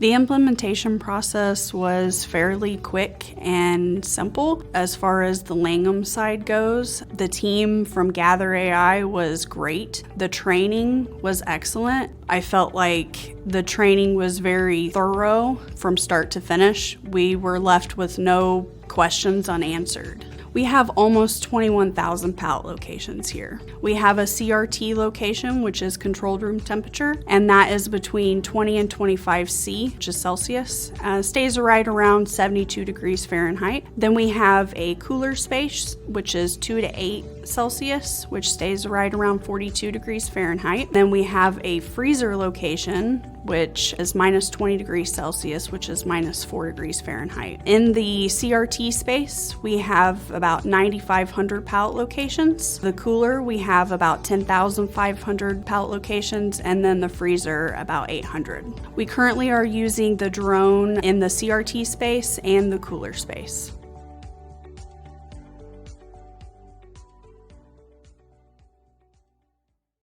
The implementation process was fairly quick and simple. As far as the Langham side goes, the team from Gather AI was great. The training was excellent. I felt like the training was very thorough from start to finish. We were left with no questions unanswered. We have almost 21,000 pallet locations here. We have a CRT location, which is controlled room temperature, and that is between 20 and 25 C, which is Celsius. Stays right around 72 degrees Fahrenheit. Then we have a cooler space, which is 2 to 8 Celsius, which stays right around 42 degrees Fahrenheit. Then we have a freezer location, which is minus 20 degrees Celsius, which is minus 4 degrees Fahrenheit. In the CRT space, we have about 9,500 pallet locations. The cooler, we have about 10,500 pallet locations, and then the freezer, about 800. We currently are using the drone in the CRT space and the cooler space.